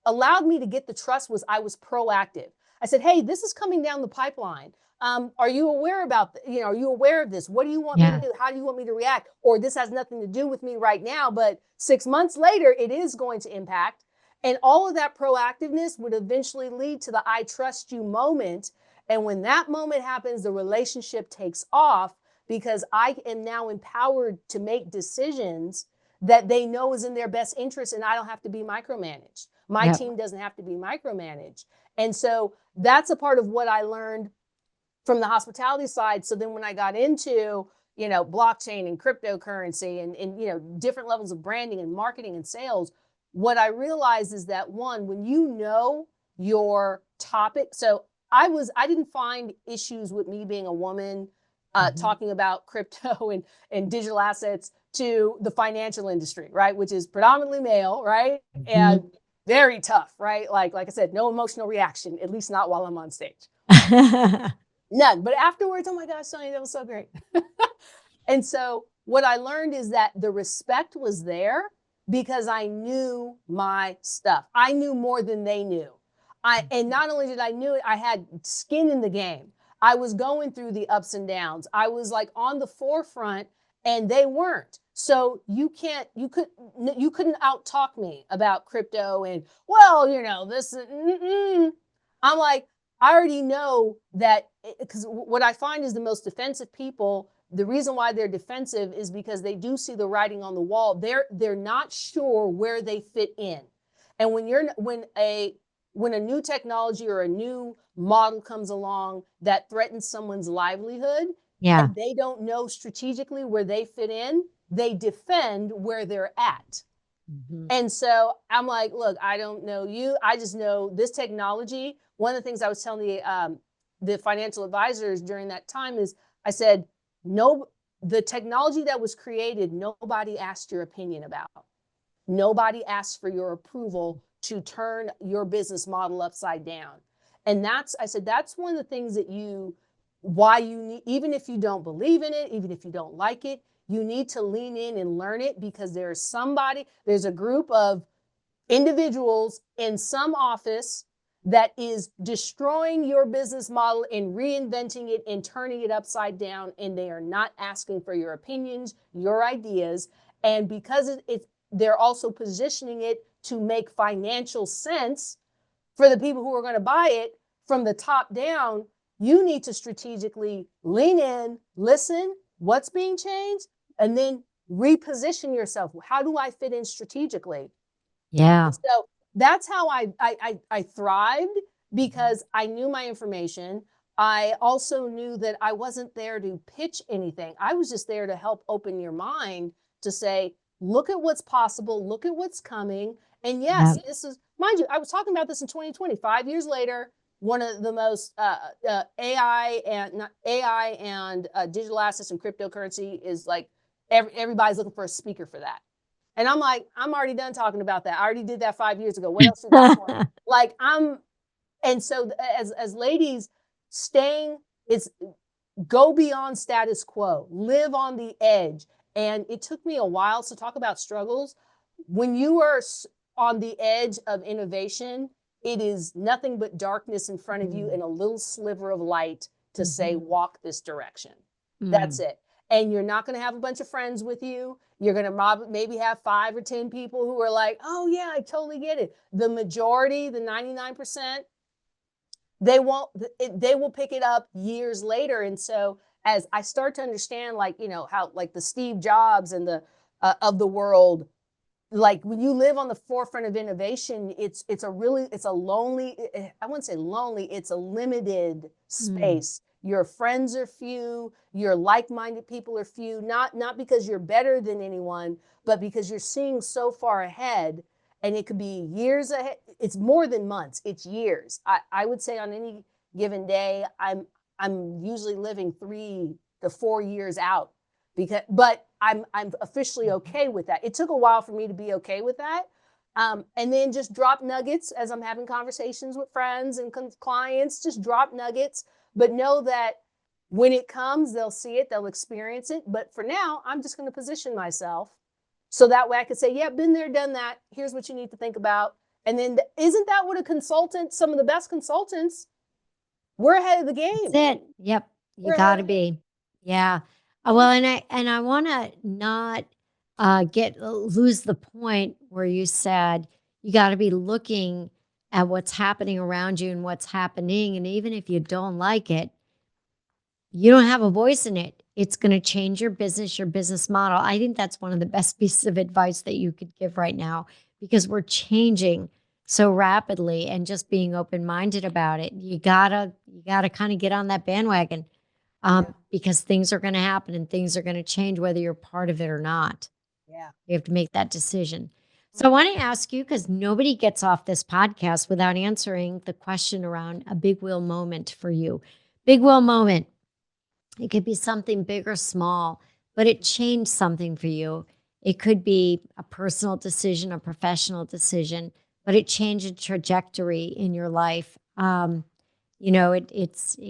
allowed me to get the trust was I was proactive. I said, hey, this is coming down the pipeline. Are you aware are you aware of this? What do you want me to do? How do you want me to react? Or this has nothing to do with me right now, but 6 months later, it is going to impact. And all of that proactiveness would eventually lead to the I trust you moment. And when that moment happens, the relationship takes off because I am now empowered to make decisions that they know is in their best interest and I don't have to be micromanaged. My team doesn't have to be micromanaged. And so that's a part of what I learned from the hospitality side. So then when I got into, blockchain and cryptocurrency and different levels of branding and marketing and sales, what I realized is that when you know your topic, so I didn't find issues with me being a woman talking about crypto and digital assets to the financial industry, right? Which is predominantly male, right? And very tough, right? Like I said, no emotional reaction, at least not while I'm on stage. None. But afterwards, oh my gosh, Sonia, that was so great. And so what I learned is that the respect was there because I knew my stuff. I knew more than they knew. And not only did I knew it, I had skin in the game. I was going through the ups and downs. I was like on the forefront and they weren't. So you couldn't out-talk me about crypto and, this, I'm like, I already know that, because what I find is the most defensive people, the reason why they're defensive is because they do see the writing on the wall. They're not sure where they fit in. And when a new technology or a new model comes along that threatens someone's livelihood, and they don't know strategically where they fit in, they defend where they're at. Mhm. And so I'm like, look, I don't know you. I just know this technology. One of the things I was telling the financial advisors during that time is I said, no, the technology that was created, nobody asked your opinion about. Nobody asked for your approval to turn your business model upside down. And I said, that's one of the things that why you need, even if you don't believe in it, even if you don't like it, you need to lean in and learn it because there's a group of individuals in some office that is destroying your business model and reinventing it and turning it upside down. And they are not asking for your opinions, your ideas. And because they're also positioning it to make financial sense for the people who are going to buy it from the top down, you need to strategically lean in, listen, what's being changed, and then reposition yourself. How do I fit in strategically? Yeah. So that's how I thrived because I knew my information. I also knew that I wasn't there to pitch anything. I was just there to help open your mind to say, look at what's possible, look at what's coming. And Yeah. yes, this is, mind you, I was talking about this in 2020, 5 years later. One of the most AI and not AI and digital assets and cryptocurrency is like everybody's looking for a speaker for that. And I'm like, I'm already done talking about that. I already did that 5 years ago. What else you got for me? Like and so as ladies, staying is go beyond status quo, live on the edge. And it took me a while to talk about struggles. When you are on the edge of innovation, it is nothing but darkness in front of you and a little sliver of light to say, walk this direction. That's it. And you're not going to have a bunch of friends with you. You're going to maybe have 5 or 10 people who are like, oh, yeah, I totally get it. The majority, the 99%, they won't, they will pick it up years later. And so as I start to understand, like, how like the Steve Jobs and the of the world, like when you live on the forefront of innovation, it's a lonely, I wouldn't say lonely, it's a limited space. Your friends are few, your like-minded people are few, not because you're better than anyone, but because you're seeing so far ahead. And it could be years ahead. It's more than months, it's years. I would say on any given day, I'm usually living 3 to 4 years out but I'm officially okay with that. It took a while for me to be okay with that. And then just drop nuggets as I'm having conversations with friends and clients, just drop nuggets, but know that when it comes, they'll see it, they'll experience it. But for now, I'm just going to position myself so that way I could say, yeah, been there, done that. Here's what you need to think about. And then isn't that what some of the best consultants, we're ahead of the game. That's it. Yep. You got to be. Yeah. Well, and I want to not lose the point where you said you got to be looking at what's happening around you and what's happening, and even if you don't like it, you don't have a voice in it. It's going to change your business model. I think that's one of the best pieces of advice that you could give right now because we're changing so rapidly, and just being open-minded about it. You gotta kind of get on that bandwagon because things are going to happen and things are going to change whether you're part of it or not. Yeah. You have to make that decision. So I want to ask you, because nobody gets off this podcast without answering the question around a big wheel moment for you. Big wheel moment. It could be something big or small, but it changed something for you. It could be a personal decision, a professional decision, but it changed a trajectory in your life. It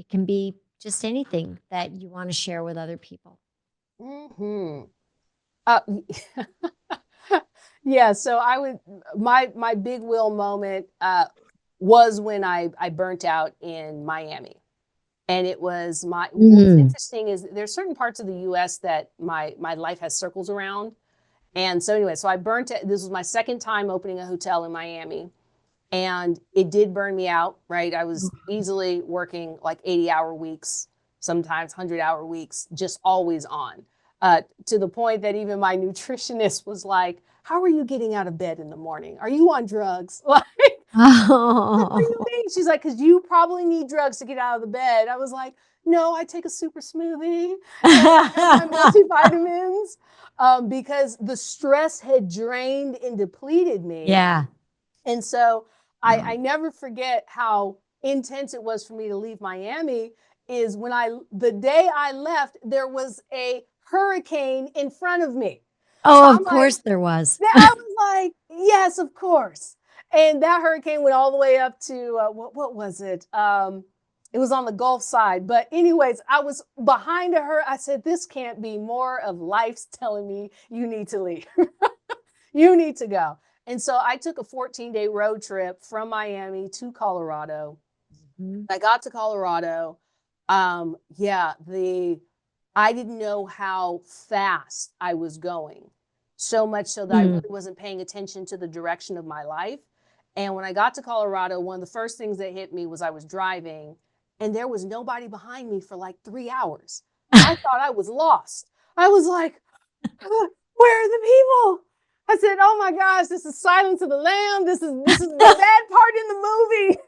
can be just anything that you want to share with other people. Uh, yeah. So my big wheel moment was when I burnt out in Miami. And it was what's interesting is there's certain parts of the US that my life has circles around. And so anyway, so I burnt it. This was my second time opening a hotel in Miami. And it did burn me out, right? I was easily working like 80-hour weeks, sometimes 100-hour weeks, just always on. To the point that even my nutritionist was like, how are you getting out of bed in the morning? Are you on drugs? Like, what are you She's like, because you probably need drugs to get out of the bed. I was like, no, I take a super smoothie and I have my multivitamins because the stress had drained and depleted me. Yeah. And so I never forget how intense it was for me to leave Miami. Is when the day I left, there was a hurricane in front of me. Oh, of course there was. I was like, yes, of course. And that hurricane went all the way up to, what was it? It was on the Gulf side. But anyways, I was behind her. I said, this can't be more of life's telling me you need to leave. You need to go. And so I took a 14-day road trip from Miami to Colorado. Mm-hmm. I got to Colorado. I didn't know how fast I was going. So much so that I really wasn't paying attention to the direction of my life. And when I got to Colorado, one of the first things that hit me was I was driving and there was nobody behind me for like 3 hours. I thought I was lost. I was like, where are the people? I said, oh my gosh, this is Silence of the Lamb. This is the bad part in the movie.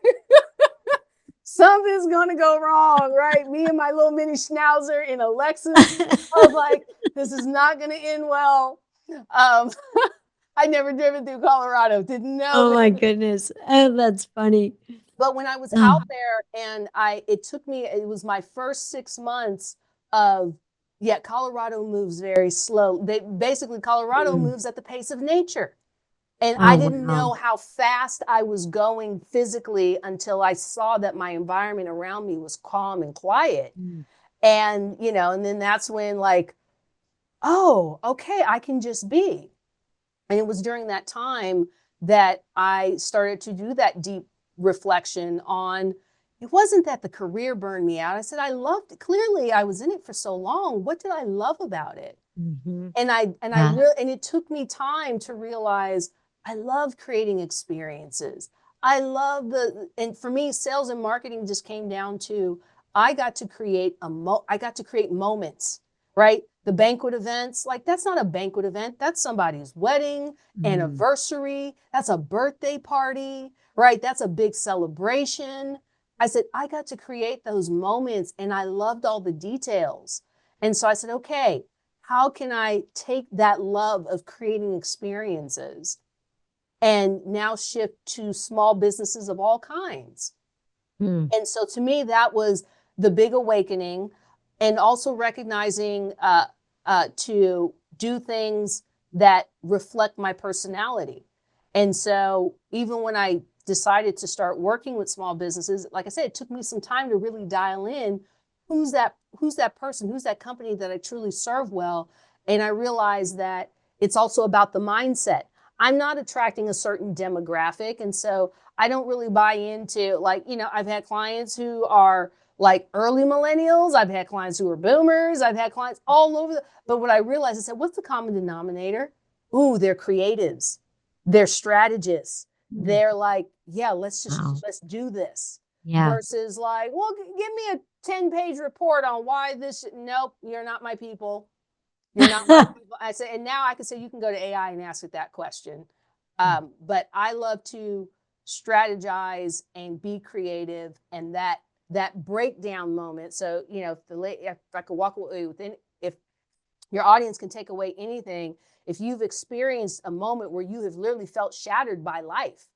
Something's gonna go wrong, right? Me and my little mini schnauzer in a Lexus. I was like, this is not gonna end well. I'd never driven through Colorado, didn't know. Oh my goodness. Oh, that's funny. But when I was out there and it was my first 6 months of, Colorado moves very slow. Colorado moves at the pace of nature. And I didn't know how fast I was going physically until I saw that my environment around me was calm and quiet. And, and then that's when like, oh, okay, I can just be. And it was during that time that I started to do that deep reflection on, it wasn't that the career burned me out. I said, I loved it. Clearly I was in it for so long. What did I love about it? Mm-hmm. And it took me time to realize I love creating experiences. And for me, sales and marketing just came down to, I got to create moments, right? The banquet events, like that's not a banquet event. That's somebody's wedding, anniversary. That's a birthday party, right? That's a big celebration. I said, I got to create those moments and I loved all the details. And so I said, okay, how can I take that love of creating experiences and now shift to small businesses of all kinds? And so to me, that was the big awakening. And also recognizing to do things that reflect my personality. And so even when I decided to start working with small businesses, like I said, it took me some time to really dial in who's that person, who's that company that I truly serve well. And I realized that it's also about the mindset. I'm not attracting a certain demographic. And so I don't really buy into I've had clients who are like early millennials. I've had clients who are boomers. I've had clients all over. But what I realized, I said, what's the common denominator? Ooh, they're creatives. They're strategists. They're like, let's do this. Yeah. Versus like, well, give me a 10-page report on why this. Nope, you're not my people. You're not my people. I said, and now I can say you can go to AI and ask it that question. But I love to strategize and be creative, and that breakdown moment. So, if I could walk away with if your audience can take away anything, if you've experienced a moment where you have literally felt shattered by life,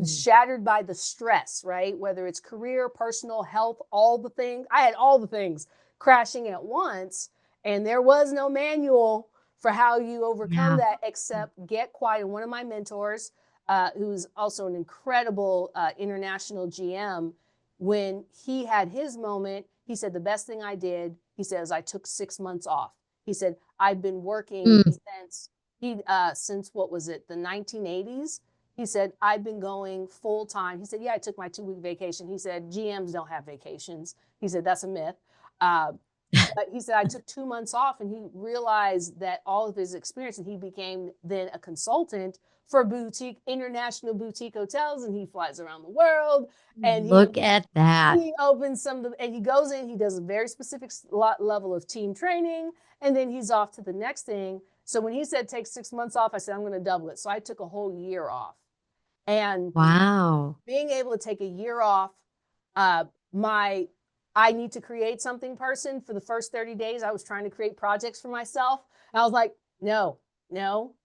shattered by the stress, right? Whether it's career, personal, health, all the things. I had all the things crashing at once, and there was no manual for how you overcome that except get quiet. And one of my mentors, who's also an incredible international GM, when he had his moment, he said, the best thing I did, he says, I took 6 months off. He said, I've been working since what was it, the 1980s? He said, I've been going full time. He said, I took my 2-week vacation. He said, GMs don't have vacations. He said, that's a myth. But he said, I took 2 months off, and he realized that all of his experience, and he became then a consultant for international boutique hotels, and he flies around the world. And look at that. He opens and he goes in, he does a very specific level of team training, and then he's off to the next thing. So when he said take 6 months off, I said, I'm going to double it. So I took a whole year off. And being able to take a year off. My I need to create something person for the first 30 days. I was trying to create projects for myself. And I was like, no,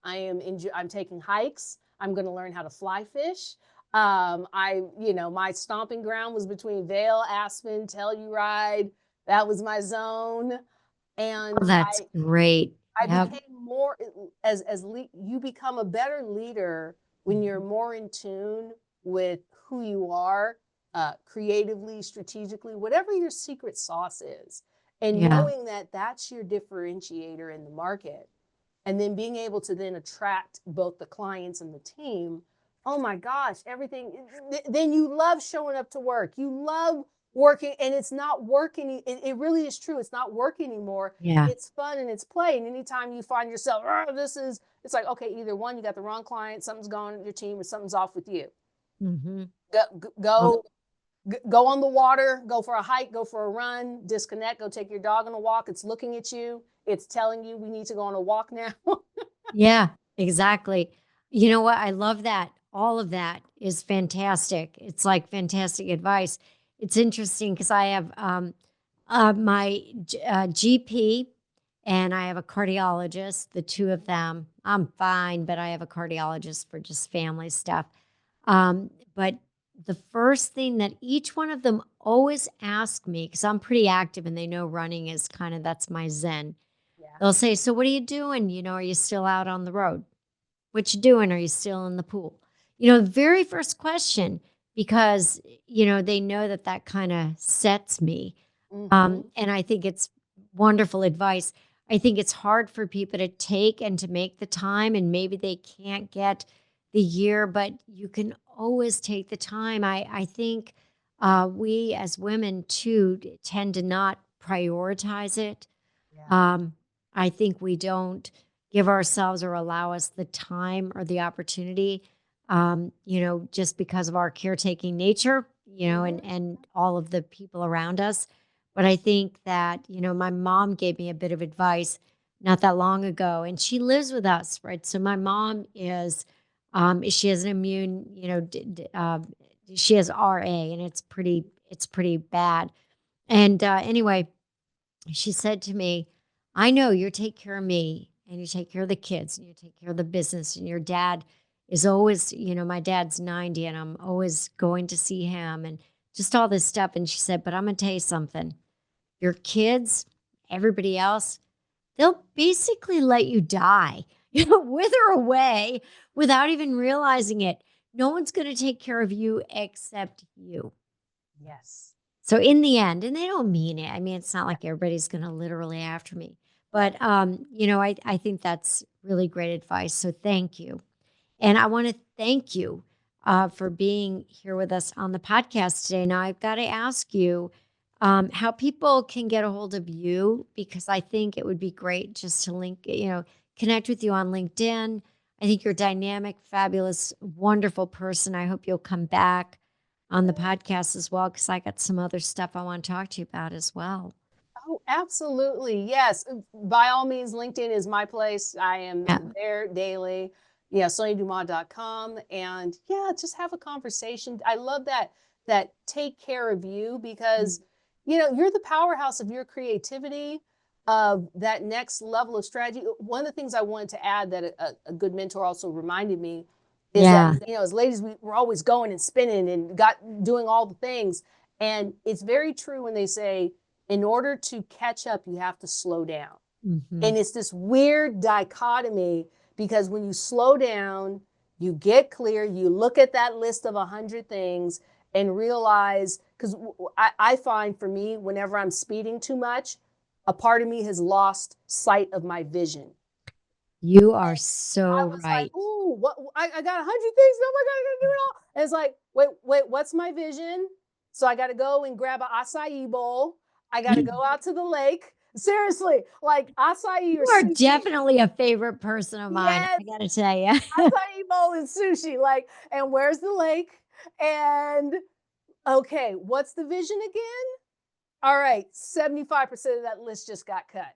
I'm taking hikes. I'm going to learn how to fly fish. My stomping ground was between Vail, Aspen, Telluride. That was my zone. And Oh, that's great. I Yep. became more you become a better leader when you're more in tune with who you are, creatively, strategically, whatever your secret sauce is, and Yeah. knowing that that's your differentiator in the market, and then being able to then attract both the clients and the team. Oh my gosh, everything. Then you love showing up to work. You love working, and it's not working. It really is true. It's not work anymore. Yeah. It's fun and it's play. And anytime you find yourself, it's like, okay, either one, you got the wrong client, something's gone with your team, or something's off with you. Mm-hmm. Go go on the water, go for a hike, go for a run, disconnect, go take your dog on a walk. It's looking at you. It's telling you we need to go on a walk now. Yeah, exactly. You know what? I love that. All of that is fantastic. It's like fantastic advice. It's interesting because I have my GP and I have a cardiologist, the two of them. I'm fine, but I have a cardiologist for just family stuff. But the first thing that each one of them always ask me, because I'm pretty active and they know running is kind of that's my zen. Yeah. They'll say, "So what are you doing? Are you still out on the road? What you doing? Are you still in the pool?" The very first question, because they know that that kind of sets me. And I think it's wonderful advice. I think it's hard for people to take and to make the time, and maybe they can't get the year, but you can always take the time. I think we as women too tend to not prioritize it. Yeah. I think we don't give ourselves or allow us the time or the opportunity, just because of our caretaking nature, and all of the people around us. But I think that, my mom gave me a bit of advice not that long ago, and she lives with us, right? So my mom she has an immune, she has RA, and it's pretty bad. And anyway, she said to me, "I know you take care of me and you take care of the kids and you take care of the business, and your dad is always, my dad's 90 and I'm always going to see him and just all this stuff." And she said, "But I'm going to tell you something. Your kids, everybody else, they'll basically let you die, wither away without even realizing it. No one's going to take care of you except you." Yes. So in the end, and they don't mean it. I mean, it's not like everybody's going to literally after me, but I think that's really great advice. So thank you, and I want to thank you for being here with us on the podcast today. Now I've got to ask you how people can get a hold of you, because I think it would be great just to connect with you on LinkedIn. I think you're a dynamic, fabulous, wonderful person. I hope you'll come back on the podcast as well, because I got some other stuff I want to talk to you about as well. Oh, absolutely. Yes. By all means, LinkedIn is my place. I am Yeah. there daily. Yeah, soniadumas.com. And yeah, just have a conversation. I love that take care of you, because you're the powerhouse of your creativity, of that next level of strategy. One of the things I wanted to add that a good mentor also reminded me is Yeah. that, as ladies, we're always going and spinning and doing all the things. And it's very true when they say, in order to catch up, you have to slow down. Mm-hmm. And it's this weird dichotomy, because when you slow down, you get clear, you look at that list of 100 things and realize, because I find for me, whenever I'm speeding too much, a part of me has lost sight of my vision. You are I so was like, right. "Ooh, what? I got 100 things. Oh my God, I gotta do it all." And it's like, wait, what's my vision? So I got to go and grab an acai bowl. I got to go out to the lake. Seriously, like acai or You are sushi. definitely a favorite person of mine, Yes, I got to tell you. acai bowl and sushi. Like, and where's the lake? And okay, what's the vision again? All right, 75% of that list just got cut.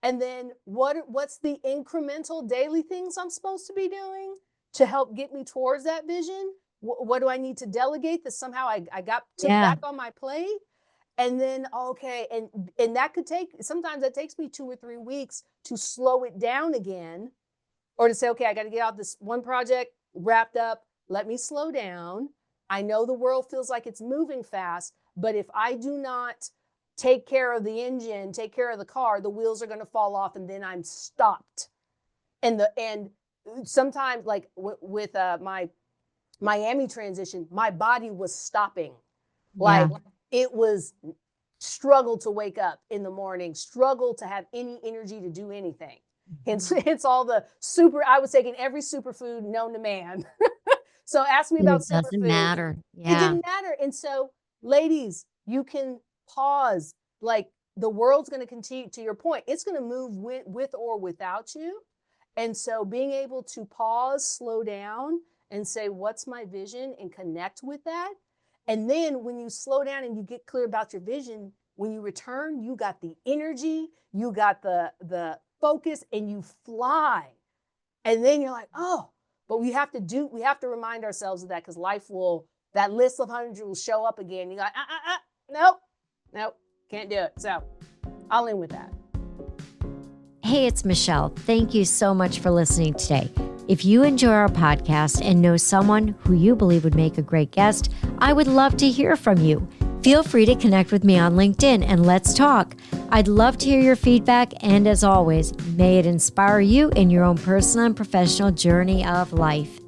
And then what's the incremental daily things I'm supposed to be doing to help get me towards that vision? What do I need to delegate that somehow I took Yeah. back on my plate? And then, okay, and that could sometimes that takes me 2 or 3 weeks to slow it down again, or to say, okay, I got to get out this one project wrapped up. Let me slow down. I know the world feels like it's moving fast, but if I do not take care of the engine, take care of the car, the wheels are going to fall off, and then I'm stopped. And sometimes, like with my Miami transition, my body was stopping. Like it was struggle to wake up in the morning, struggle to have any energy to do anything. Hence all the I was taking every superfood known to man. So ask me about It doesn't superfood. matter. It Yeah. didn't matter. And so, ladies, you can pause. Like the world's going to continue, to your point, it's going to move with or without you. And so being able to pause, slow down, and say, what's my vision, and connect with that. And then when you slow down and you get clear about your vision, when you return, you got the energy, you got the focus, and you fly. And then you're like, oh, but we have to remind ourselves of that, because that list of 100 will show up again. You're like, nope, can't do it. So I'll end with that. Hey, it's Michelle. Thank you so much for listening today. If you enjoy our podcast and know someone who you believe would make a great guest, I would love to hear from you. Feel free to connect with me on LinkedIn and let's talk. I'd love to hear your feedback, and as always, may it inspire you in your own personal and professional journey of life.